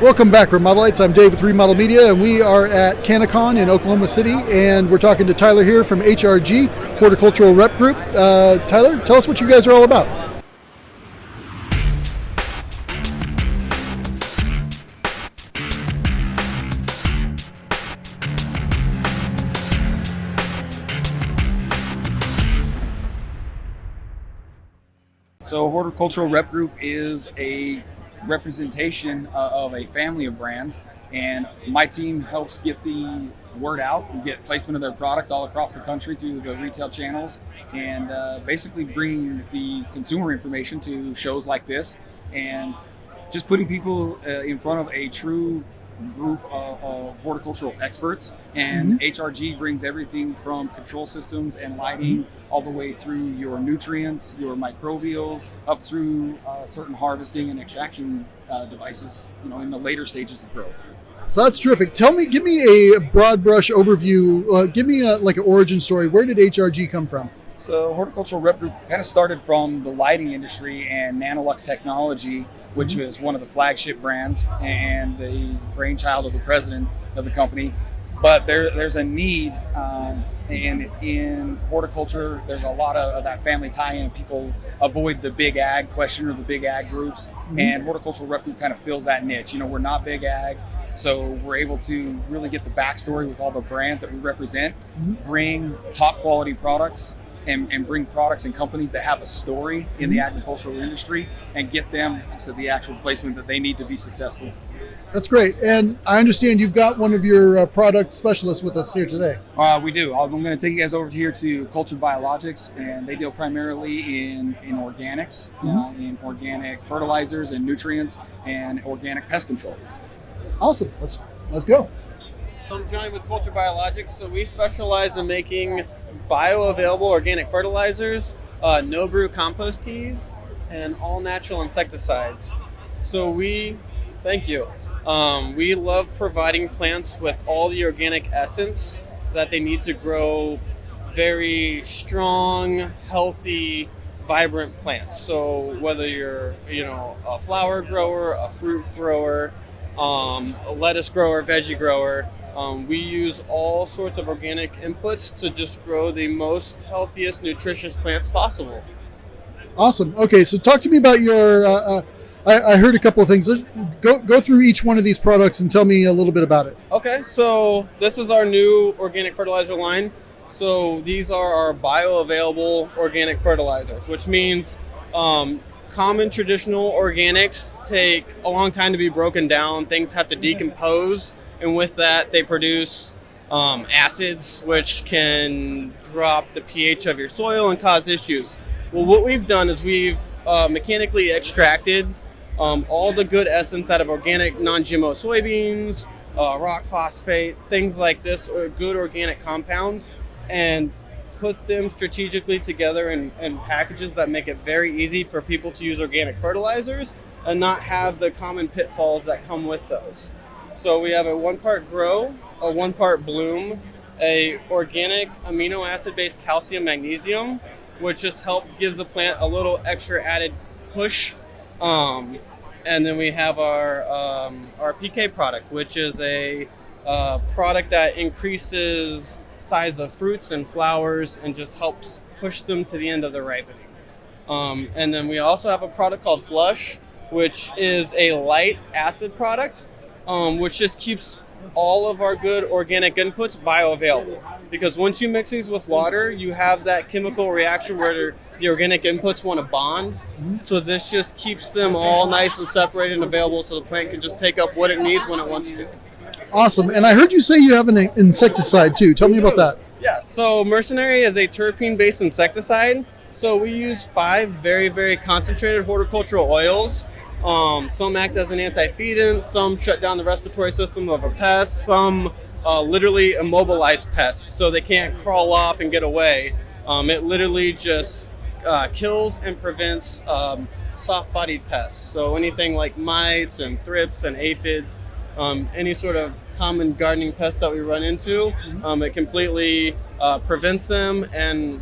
Welcome back, Remodelites. I'm Dave with Remodel Media, and we are at CannaCon in Oklahoma City, and we're talking to Tyler here from HRG, Horticultural Rep Group. Tyler, tell us what you guys are all about. So Horticultural Rep Group is a representation of a family of brands, and my team helps get the word out and get placement of their product all across the country through the retail channels, and basically bring the consumer information to shows like this, and just putting people in front of a true group of horticultural experts. And HRG brings everything from control systems and lighting all the way through your nutrients, your microbials, up through certain harvesting and extraction devices, in the later stages of growth. So that's terrific. Give me a broad brush overview. Give me like an origin story. Where did HRG come from? So Horticultural Rep Group kind of started from the lighting industry and Nanolux Technology, which was one of the flagship brands and the brainchild of the president of the company. But there's a need, and in horticulture, there's a lot of that family tie-in. People avoid the big ag question or the big ag groups, and Horticultural Rep Group kind of fills that niche. We're not big ag, so we're able to really get the backstory with all the brands that we represent, bring top quality products, and bring products and companies that have a story in the agricultural industry, and get them to the actual placement that they need to be successful. That's great. And I understand you've got one of your product specialists with us here today. We do. I'm going to take you guys over here to Cultured Biologics, and they deal primarily in organics, in organic fertilizers and nutrients, and organic pest control. Awesome. Let's go. I'm Johnny with Cultured Biologics. So we specialize in making bioavailable organic fertilizers, no-brew compost teas, and all-natural insecticides. So thank you. We love providing plants with all the organic essence that they need to grow very strong, healthy, vibrant plants. So whether you're, a flower grower, a fruit grower, a lettuce grower, veggie grower, we use all sorts of organic inputs to just grow the most healthiest, nutritious plants possible. Awesome. Okay, so talk to me about your. I heard a couple of things. Go through each one of these products and tell me a little bit about it. Okay, so this is our new organic fertilizer line. So these are our bioavailable organic fertilizers, which means common traditional organics take a long time to be broken down. Things have to decompose, and with that they produce acids, which can drop the pH of your soil and cause issues. Well, what we've done is we've mechanically extracted all the good essence out of organic non-GMO soybeans, rock phosphate, things like this, or good organic compounds, and put them strategically together in packages that make it very easy for people to use organic fertilizers and not have the common pitfalls that come with those. So we have a 1 part grow, a 1 part bloom, a organic amino acid based calcium magnesium, which just gives the plant a little extra added push. And then we have our PK product, which is a product that increases size of fruits and flowers and just helps push them to the end of the ripening. And then we also have a product called Flush, which is a light acid product, which just keeps all of our good organic inputs bioavailable. Because once you mix these with water, you have that chemical reaction where the organic inputs want to bond. So this just keeps them all nice and separated and available, so the plant can just take up what it needs when it wants to. Awesome. And I heard you say you have an insecticide too. Tell me about that. Yeah, so Mercenary is a terpene-based insecticide. So we use 5 very, very concentrated horticultural oils. Some act as an anti-feedant, some shut down the respiratory system of a pest, some literally immobilize pests so they can't crawl off and get away. It literally just kills and prevents soft-bodied pests. So anything like mites and thrips and aphids, any sort of common gardening pests that we run into, it completely prevents them and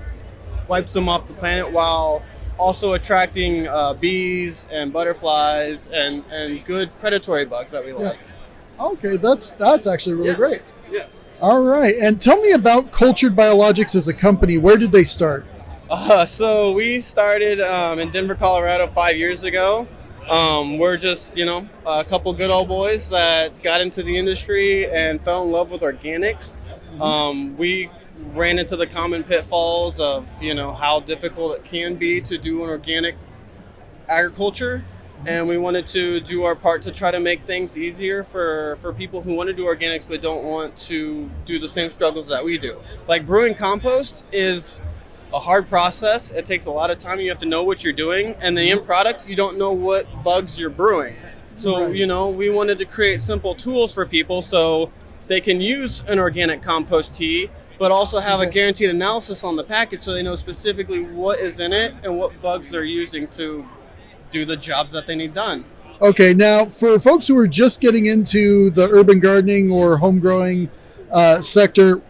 wipes them off the planet while also attracting bees and butterflies and good predatory bugs that we like. Yes. Okay, that's actually really great. Yes. All right, and tell me about Cultured Biologics as a company. Where did they start? So we started in Denver, Colorado 5 years ago. We're just, a couple good old boys that got into the industry and fell in love with organics. We ran into the common pitfalls of, how difficult it can be to do an organic agriculture. And we wanted to do our part to try to make things easier for people who want to do organics but don't want to do the same struggles that we do. Like brewing compost is a hard process. It takes a lot of time. You have to know what you're doing. And the end product, you don't know what bugs you're brewing. So, we wanted to create simple tools for people so they can use an organic compost tea, but also have a guaranteed analysis on the package so they know specifically what is in it and what bugs they're using to do the jobs that they need done. Okay, now for folks who are just getting into the urban gardening or home growing sector,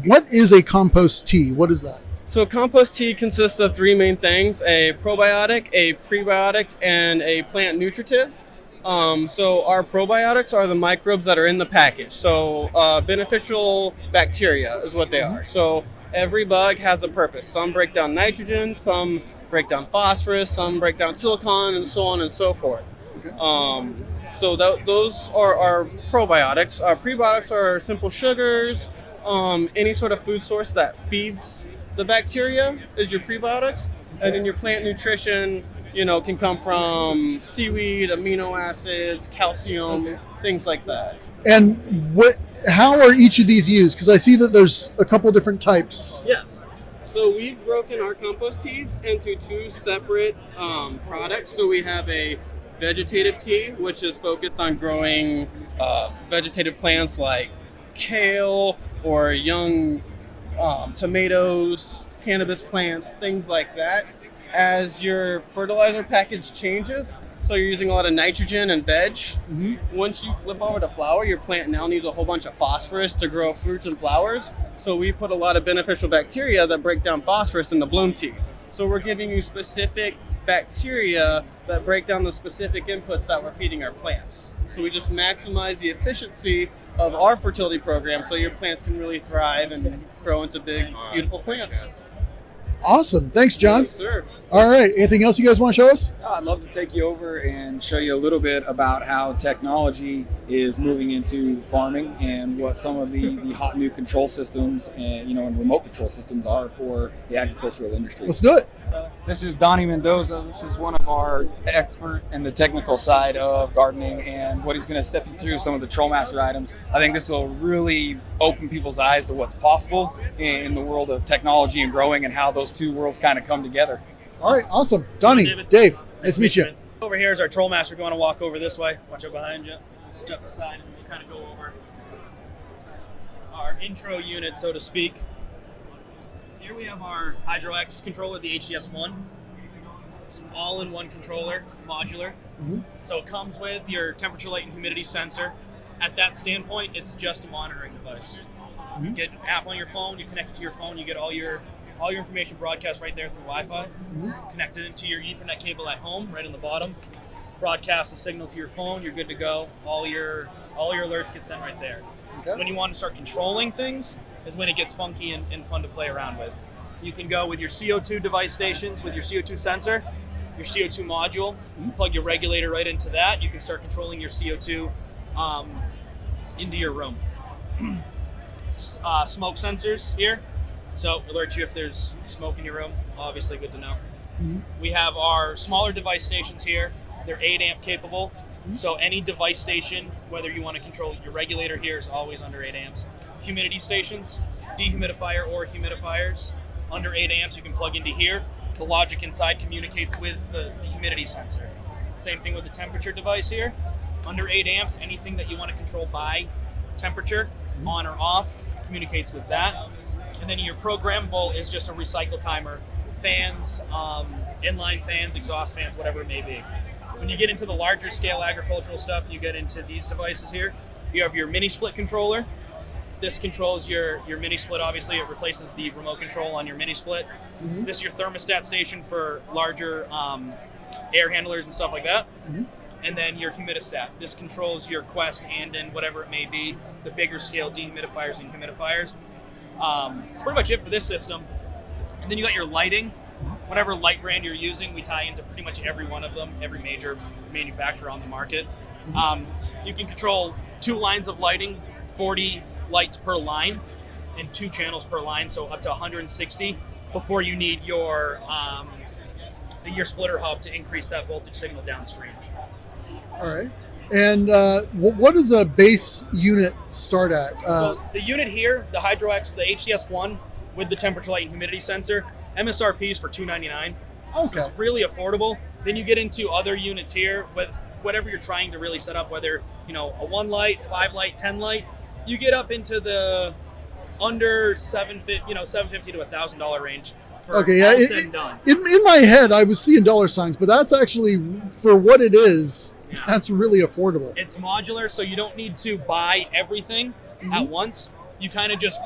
what is a compost tea? What is that? So compost tea consists of three main things: a probiotic, a prebiotic, and a plant nutritive. So our probiotics are the microbes that are in the package. So beneficial bacteria is what they are. So every bug has a purpose. Some break down nitrogen, some break down phosphorus, some break down silicon, and so on and so forth. So those are our probiotics. Prebiotics are simple sugars. Any sort of food source that feeds the bacteria is your prebiotics. And then your plant nutrition, can come from seaweed, amino acids, calcium, things like that. And how are each of these used? Because I see that there's a couple different types. Yes. So we've broken our compost teas into two separate products. So we have a vegetative tea, which is focused on growing vegetative plants like kale or young tomatoes, cannabis plants, things like that. As your fertilizer package changes, so you're using a lot of nitrogen and veg, once you flip over to flower, your plant now needs a whole bunch of phosphorus to grow fruits and flowers. So we put a lot of beneficial bacteria that break down phosphorus in the bloom tea. So we're giving you specific bacteria that break down the specific inputs that we're feeding our plants. So we just maximize the efficiency of our fertility program so your plants can really thrive and grow into big, beautiful plants. Awesome. Thanks, John. Yes, sir. All right. Anything else you guys want to show us? I'd love to take you over and show you a little bit about how technology is moving into farming and what some of the hot new control systems and remote control systems are for the agricultural industry. Let's do it. This is Donnie Mendoza. This is one of our experts in the technical side of gardening, and what he's going to step you through some of the Trollmaster items. I think this will really open people's eyes to what's possible in the world of technology and growing and how those two worlds kind of come together. All right, awesome. Donnie, Dave, nice to meet you. Over here is our Trollmaster. If you want to walk over this way, watch out behind you. Step aside and we'll kind of go over our intro unit, so to speak. Here we have our HydroX controller, the HDS1. It's an all-in-one controller, modular. So it comes with your temperature, light, and humidity sensor. At that standpoint, it's just a monitoring device. You get an app on your phone, you connect it to your phone, you get all your information broadcast right there through Wi-Fi. Connect it into your Ethernet cable at home, right on the bottom. Broadcast the signal to your phone, you're good to go. All your alerts get sent right there. Okay. When you want to start controlling things is when it gets funky and fun to play around with. You can go with your CO2 device stations, with your CO2 sensor, your CO2 module. You plug your regulator right into that. You can start controlling your CO2 into your room. Smoke sensors here. So alert you if there's smoke in your room. Obviously good to know. We have our smaller device stations here. They're 8 amp capable. So any device station, whether you want to control your regulator here, is always under 8 amps. Humidity stations, dehumidifier or humidifiers, under 8 amps you can plug into here. The logic inside communicates with the humidity sensor. Same thing with the temperature device here. Under 8 amps, anything that you want to control by temperature, on or off, communicates with that. And then your programmable is just a recycle timer. Fans, inline fans, exhaust fans, whatever it may be. When you get into the larger scale agricultural stuff, you get into these devices here. You have your mini split controller. This controls your mini split. Obviously, it replaces the remote control on your mini split. This is your thermostat station for larger air handlers and stuff like that. And then your humidistat. This controls your Quest and whatever it may be, the bigger scale dehumidifiers and humidifiers. That's pretty much it for this system. And then you got your lighting. Whatever light brand you're using, we tie into pretty much every one of them, every major manufacturer on the market. You can control 2 lines of lighting, 40 lights per line, and 2 channels per line, so up to 160 before you need your splitter hub to increase that voltage signal downstream. All right. And what does a base unit start at? So the unit here, the HydroX, the HCS1 with the temperature, light, and humidity sensor, MSRP is for $299. Okay. So it's really affordable. Then you get into other units here with whatever you're trying to really set up, whether a 1 light, 5 light, 10 light. You get up into the under $750 to $1,000 range. For Okay, yeah. all said and done. In my head, I was seeing dollar signs, but that's actually, for what it is, that's really affordable. It's modular, so you don't need to buy everything at once. You kind of just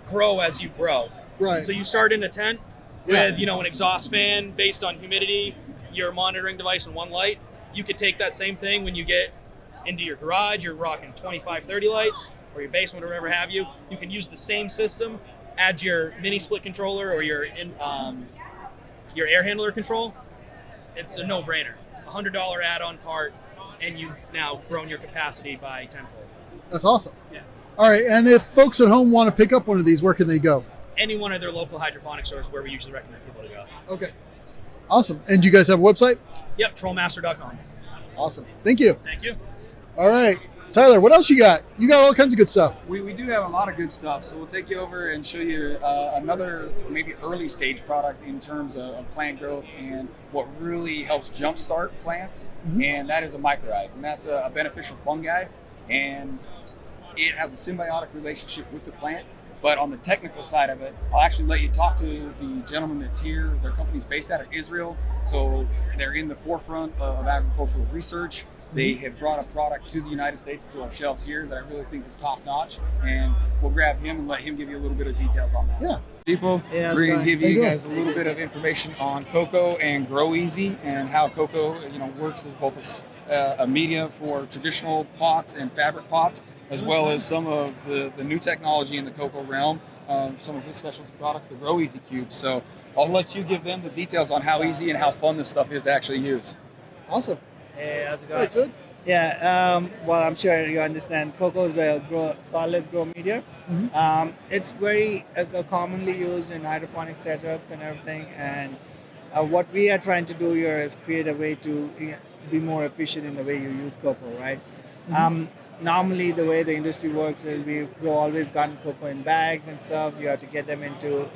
grow as you grow. Right. So you start in a tent with an exhaust fan based on humidity, your monitoring device, and 1 light. You could take that same thing when you get into your garage. You're rocking 25, 30 lights, or your basement, or whatever have you. You can use the same system, add your mini split controller or your air handler control. It's a no-brainer. $100 add-on part, and you've now grown your capacity by tenfold. That's awesome. Yeah. All right, and if folks at home want to pick up one of these, where can they go? Any one of their local hydroponic stores where we usually recommend people to go. Okay. Awesome. And do you guys have a website? Yep, trollmaster.com. Awesome. Thank you. Thank you. All right. Tyler, what else you got? You got all kinds of good stuff. We do have a lot of good stuff, so we'll take you over and show you another maybe early stage product in terms of plant growth and what really helps jumpstart plants, and that is a Mycorise, and that's a beneficial fungi, and it has a symbiotic relationship with the plant. But on the technical side of it, I'll actually let you talk to the gentleman that's here. Their company's based out of Israel, so they're in the forefront of agricultural research. They have brought a product to the United States to our shelves here that I really think is top notch, and we'll grab him and let him give you a little bit of details on that. Yeah. People, we're going to give you guys a little bit of information on cocoa and Grow Easy and how cocoa, works as both a media for traditional pots and fabric pots, as well as some of the new technology in the cocoa realm, some of his specialty products, the Grow Easy cubes. So I'll let you give them the details on how easy and how fun this stuff is to actually use. Awesome. Hey, how's it All right, going? Sid. Yeah, well, I'm sure you understand. Cocoa is a solid grow media. It's very commonly used in hydroponic setups and everything. And what we are trying to do here is create a way to be more efficient in the way you use cocoa, right? Normally, the way the industry works is we've always gotten cocoa in bags and stuff. You have to get them into,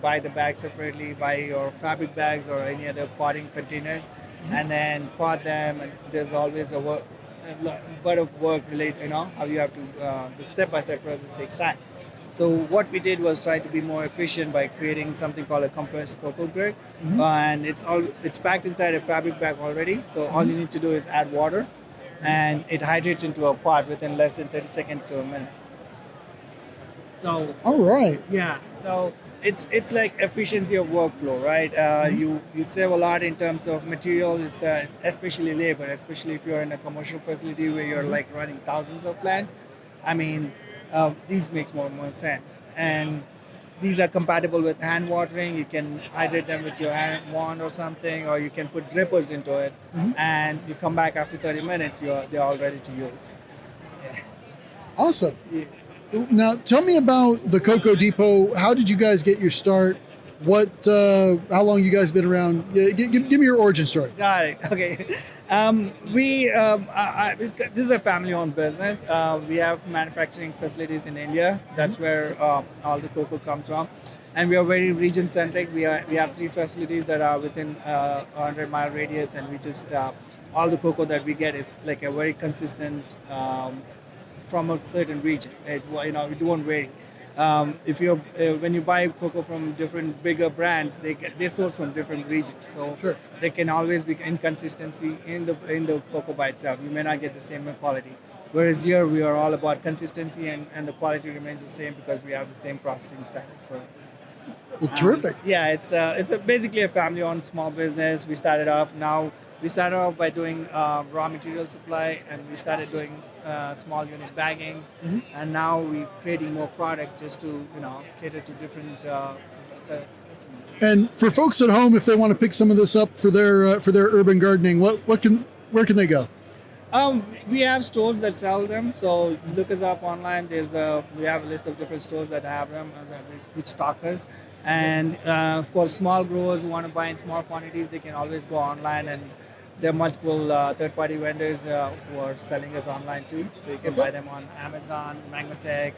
buy the bags separately, buy your fabric bags or any other potting containers, and then pot them. And there's always a bit of work related, how you have to, the step-by-step process takes time. So what we did was try to be more efficient by creating something called a compressed cocoa brick, and it's packed inside a fabric bag already. So all you need to do is add water, and it hydrates into a pot within less than 30 seconds to a minute. So All right. yeah, so it's like efficiency of workflow, right? You save a lot in terms of material, especially labor, especially if you're in a commercial facility where you're like running thousands of plants. I mean, these makes more sense. And these are compatible with hand watering. You can hydrate them with your hand wand or something, or you can put drippers into it, and you come back after 30 minutes, they're all ready to use. Yeah. Awesome. Yeah. Now, tell me about the Cocoa Depot. How did you guys get your start? How long you guys been around? Give me your origin story. Got it. Okay. This is a family-owned business. We have manufacturing facilities in India. That's where all the cocoa comes from, and we are very region-centric. We have 3 facilities that are within a 100-mile radius, and we just all the cocoa that we get is like a very consistent from a certain region. It won't vary. When you buy cocoa from different bigger brands, they source from different regions, so Sure. there can always be inconsistency in the cocoa by itself. You may not get the same quality. Whereas here we are all about consistency and the quality remains the same because we have the same processing standards for it. Well, terrific. Yeah, it's basically a family-owned small business. We started off by doing raw material supply, and we started doing small unit bagging, and now we're creating more product just to cater to different. And for folks at home, if they want to pick some of this up for their urban gardening, where can they go? We have stores that sell them, so look us up online. We have a list of different stores that have them, which stock us. And for small growers who want to buy in small quantities, they can always go online, and there are multiple third-party vendors who are selling us online too. So you can buy them on Amazon, Mangotech,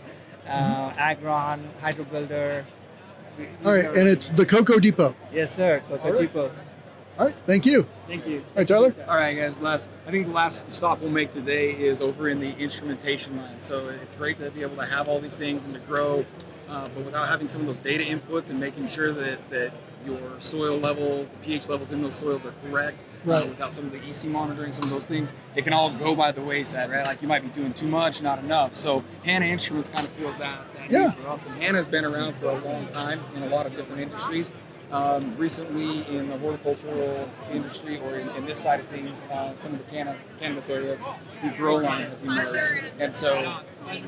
Agron, Hydro Builder. All right, and it's the Cocoa Depot. Yes, sir. Cocoa Depot. All right, thank you. Thank you. All right, Tyler. All right, guys. I think the last stop we'll make today is over in the instrumentation line. So it's great to be able to have all these things and to grow, but without having some of those data inputs and making sure that your soil level, the pH levels in those soils are correct. Right. Without some of the EC monitoring, some of those things, it can all go by the wayside, right? Like you might be doing too much, not enough. So Hanna Instruments kind of feels that Yeah. need for us. And Hanna's been around for a long time in a lot of different industries. Recently in the horticultural industry, or in this side of things, some of the cannabis areas, the grow line has emerged. And so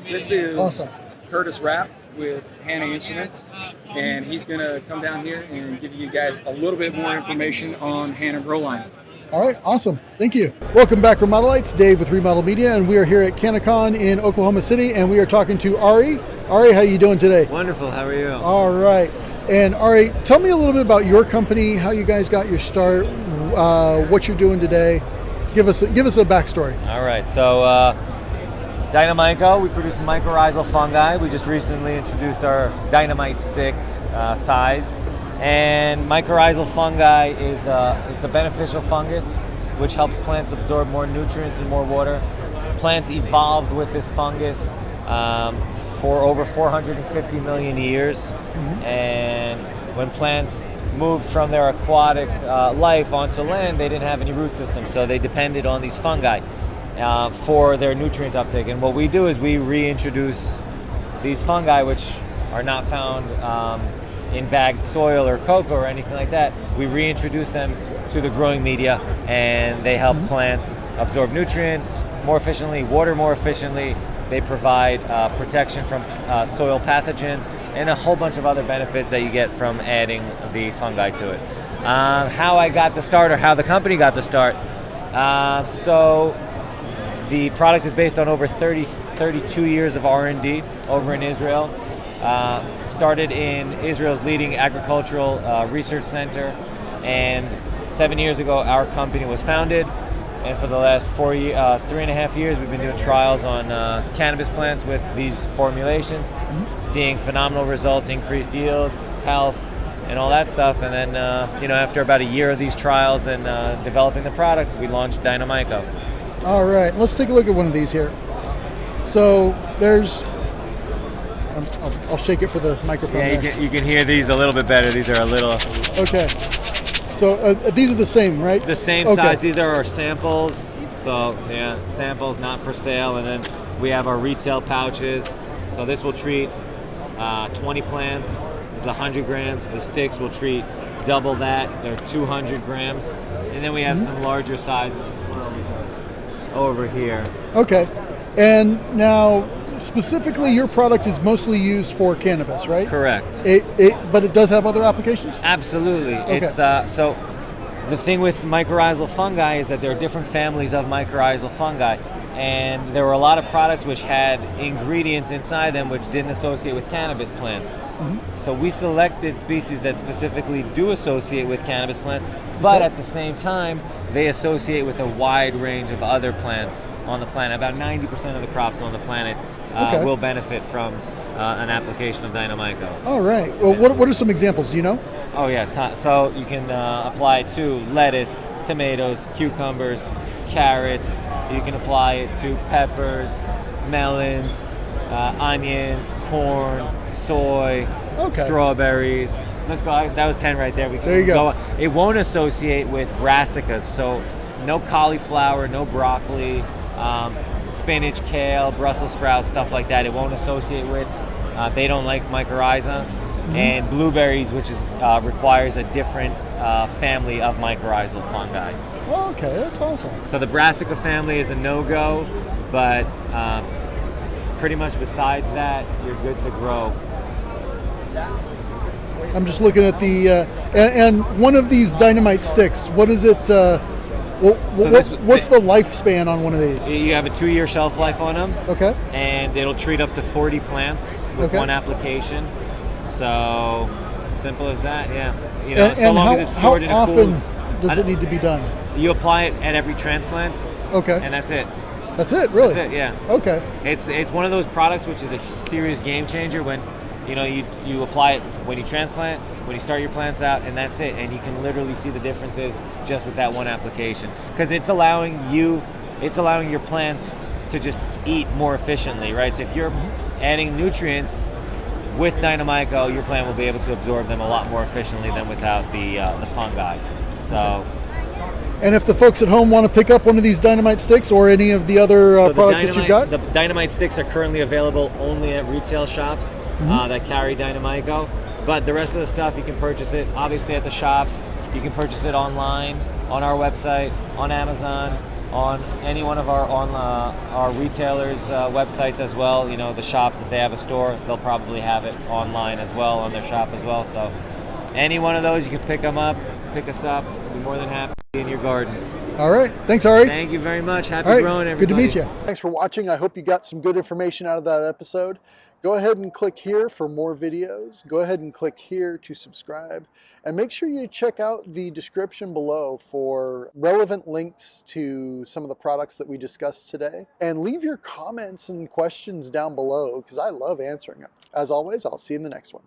this is Awesome. Curtis Rapp with Hanna Instruments, and he's going to come down here and give you guys a little bit more information on Hanna Grow Line. All right, awesome. Thank you. Welcome back, Remodelites. Dave with Remodel Media, and we are here at CannaCon in Oklahoma City, and we are talking to Ari. Ari, how you doing today? Wonderful. How are you? All right. And Ari, tell me a little bit about your company, how you guys got your start, what you're doing today. Give us a backstory. All right. So Dynamico, we produce mycorrhizal fungi. We just recently introduced our dynamite stick size. And mycorrhizal fungi is it's a beneficial fungus which helps plants absorb more nutrients and more water. Plants evolved with this fungus for over 450 million years. And when plants moved from their aquatic life onto land, they didn't have any root system, so they depended on these fungi for their nutrient uptake. And what we do is we reintroduce these fungi, which are not found in bagged soil or cocoa or anything like that. We reintroduce them to the growing media, and they help plants absorb nutrients more efficiently, water more efficiently. They provide protection from soil pathogens and a whole bunch of other benefits that you get from adding the fungi to it. How I got the start, or how the company got the start. So the product is based on over 32 years of R&D over in Israel. Started in Israel's leading agricultural research center, and 7 years ago our company was founded. And for the last 3.5 years, we've been doing trials on cannabis plants with these formulations, seeing phenomenal results, increased yields, health, and all that stuff. And then, after about a year of these trials and developing the product, we launched Dynamico. All right, let's take a look at one of these here. So there's, I'll shake it for the microphone. Yeah, you can hear these a little bit better. These are a little... Okay. So these are the same, right? The same size. These are our samples. So yeah, samples not for sale. And then we have our retail pouches. So this will treat 20 plants. It's 100 grams. The sticks will treat double that. They're 200 grams. And then we have some larger sizes over here. Okay. And now, specifically, your product is mostly used for cannabis, right? Correct. But it does have other applications? Absolutely. Okay. It's so the thing with mycorrhizal fungi is that there are different families of mycorrhizal fungi, and there were a lot of products which had ingredients inside them which didn't associate with cannabis plants. So we selected species that specifically do associate with cannabis plants, but at the same time they associate with a wide range of other plants on the planet. About 90% of the crops on the planet will benefit from an application of Dynamico. All right. Well, what are some examples? Do you know? Oh yeah. So you can apply it to lettuce, tomatoes, cucumbers, carrots. You can apply it to peppers, melons, onions, corn, soy, strawberries. Let's go. That was 10 right there. There you go. It won't associate with brassicas, so no cauliflower, no broccoli. spinach, kale, Brussels sprouts, stuff like that. It won't associate with. They don't like mycorrhiza. And blueberries, which is requires a different family of mycorrhizal fungi. Oh, okay, that's awesome. So the brassica family is a no-go, but pretty much besides that, you're good to grow. I'm just looking at the and one of these dynamite sticks. What is it? What's the lifespan on one of these? You have a 2-year shelf life on them. Okay. And it'll treat up to 40 plants with one application. So simple as that, yeah. You know, so long as it's stored in a cool. How often does it need to be done? You apply it at every transplant. Okay. And that's it. That's it, really? That's it, yeah. Okay. It's one of those products which is a serious game changer when you apply it when you transplant, when you start your plants out, and that's it. And you can literally see the differences just with that one application, because it's allowing your plants to just eat more efficiently, right? So if you're adding nutrients with Dynamico, your plant will be able to absorb them a lot more efficiently than without the fungi. So. And if the folks at home want to pick up one of these dynamite sticks or any of the other products that you've got? The dynamite sticks are currently available only at retail shops that carry Dynamico. But the rest of the stuff, you can purchase it obviously at the shops. You can purchase it online, on our website, on Amazon, on any one of our retailers' websites as well. You know, the shops, if they have a store, they'll probably have it online as well, on their shop as well. So any one of those, you can pick us up. We'll be more than happy in your gardens. All right. Thanks, Ari. Thank you very much. Happy growing, everybody. Good to meet you. Thanks for watching. I hope you got some good information out of that episode. Go ahead and click here for more videos. Go ahead and click here to subscribe. And make sure you check out the description below for relevant links to some of the products that we discussed today. And leave your comments and questions down below, because I love answering them. As always, I'll see you in the next one.